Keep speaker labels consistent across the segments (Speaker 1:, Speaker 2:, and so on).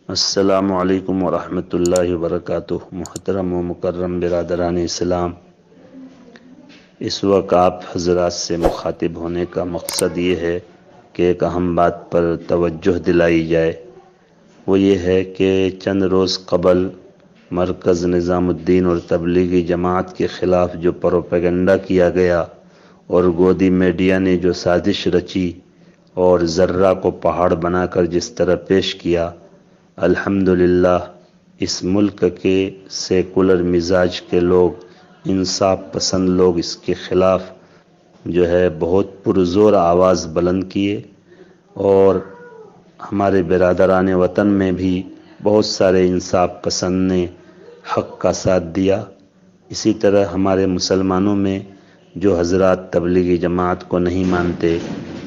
Speaker 1: السلام علیکم ورحمۃ اللہ وبرکاتہ۔ محترم و مکرم برادران اسلام، اس وقت آپ حضرات سے مخاطب ہونے کا مقصد یہ ہے کہ ایک اہم بات پر توجہ دلائی جائے۔ وہ یہ ہے کہ چند روز قبل مرکز نظام الدین اور تبلیغی جماعت کے خلاف جو پروپیگنڈا کیا گیا اور گودی میڈیا نے جو سازش رچی اور ذرہ کو پہاڑ بنا کر جس طرح پیش کیا، الحمدللہ اس ملک کے سیکولر مزاج کے لوگ، انصاف پسند لوگ اس کے خلاف بہت پرزور آواز بلند کیے، اور ہمارے برادران وطن میں بھی بہت سارے انصاف پسند نے حق کا ساتھ دیا۔ اسی طرح ہمارے مسلمانوں میں جو حضرات تبلیغی جماعت کو نہیں مانتے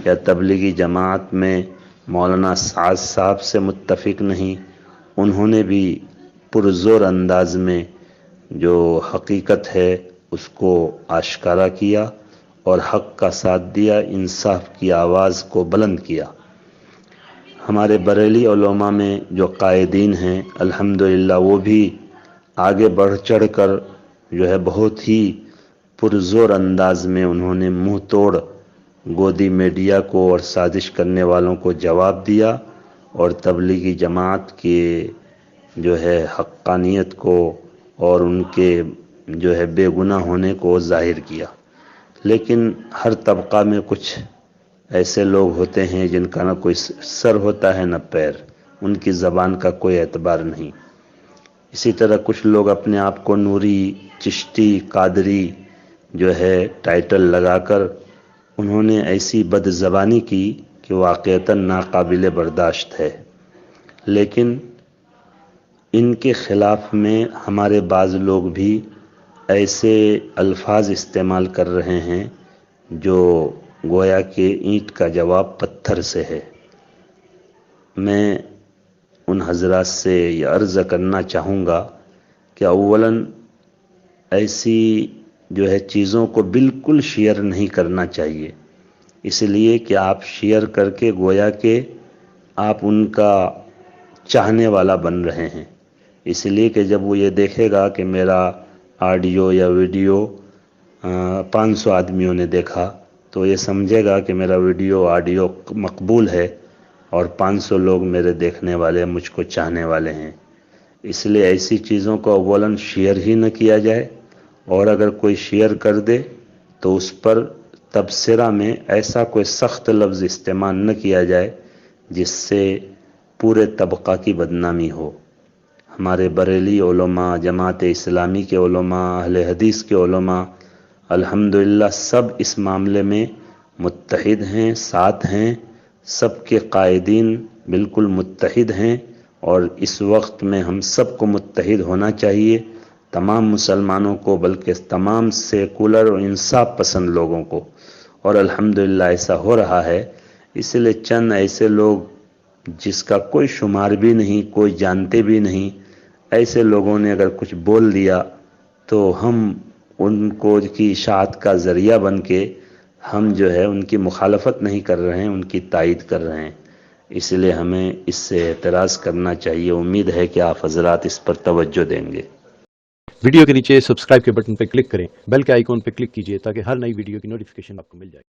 Speaker 1: یا تبلیغی جماعت میں مولانا سعد صاحب سے متفق نہیں، انہوں نے بھی پرزور انداز میں جو حقیقت ہے اس کو آشکارا کیا اور حق کا ساتھ دیا، انصاف کی آواز کو بلند کیا۔ ہمارے بریلی علماء میں جو قائدین ہیں، الحمدللہ وہ بھی آگے بڑھ چڑھ کر بہت ہی پرزور انداز میں انہوں نے منہ توڑ گودی میڈیا کو اور سازش کرنے والوں کو جواب دیا، اور تبلیغی جماعت کے حقانیت کو اور ان کے بے گناہ ہونے کو ظاہر کیا۔ لیکن ہر طبقہ میں کچھ ایسے لوگ ہوتے ہیں جن کا نہ کوئی سر ہوتا ہے نہ پیر، ان کی زبان کا کوئی اعتبار نہیں۔ اسی طرح کچھ لوگ اپنے آپ کو نوری، چشتی، قادری ٹائٹل لگا کر انہوں نے ایسی بد زبانی کی کہ واقعتاً ناقابل برداشت ہے۔ لیکن ان کے خلاف میں ہمارے بعض لوگ بھی ایسے الفاظ استعمال کر رہے ہیں جو گویا کہ اینٹ کا جواب پتھر سے ہے۔ میں ان حضرات سے یہ عرض کرنا چاہوں گا کہ اولاً ایسی چیزوں کو بالکل شیئر نہیں کرنا چاہیے، اس لیے کہ آپ شیئر کر کے گویا کہ آپ ان کا چاہنے والا بن رہے ہیں۔ اس لیے کہ جب وہ یہ دیکھے گا کہ میرا آڈیو یا ویڈیو 500 آدمیوں نے دیکھا تو یہ سمجھے گا کہ میرا ویڈیو آڈیو مقبول ہے اور 500 لوگ میرے دیکھنے والے، مجھ کو چاہنے والے ہیں۔ اس لیے ایسی چیزوں کو اولاً شیئر ہی نہ کیا جائے، اور اگر کوئی شیئر کر دے تو اس پر تبصرہ میں ایسا کوئی سخت لفظ استعمال نہ کیا جائے جس سے پورے طبقہ کی بدنامی ہو۔ ہمارے بریلی علماء، جماعت اسلامی کے علماء، اہل حدیث کے علماء الحمدللہ سب اس معاملے میں متحد ہیں، ساتھ ہیں، سب کے قائدین بالکل متحد ہیں، اور اس وقت میں ہم سب کو متحد ہونا چاہیے، تمام مسلمانوں کو، بلکہ تمام سیکولر اور انصاف پسند لوگوں کو، اور الحمدللہ ایسا ہو رہا ہے۔ اس لیے چند ایسے لوگ جس کا کوئی شمار بھی نہیں، کوئی جانتے بھی نہیں، ایسے لوگوں نے اگر کچھ بول دیا تو ہم ان کو کی اشاعت کا ذریعہ بن کے ہم ان کی مخالفت نہیں کر رہے ہیں، ان کی تائید کر رہے ہیں۔ اس لیے ہمیں اس سے اعتراض کرنا چاہیے۔ امید ہے کہ آپ حضرات اس پر توجہ دیں گے۔
Speaker 2: ویڈیو کے نیچے سبسکرائب کے بٹن پر کلک کریں، بیل کے آئیکن پر کلک کیجئے تاکہ ہر نئی ویڈیو کی نوٹیفیکیشن آپ کو مل جائے۔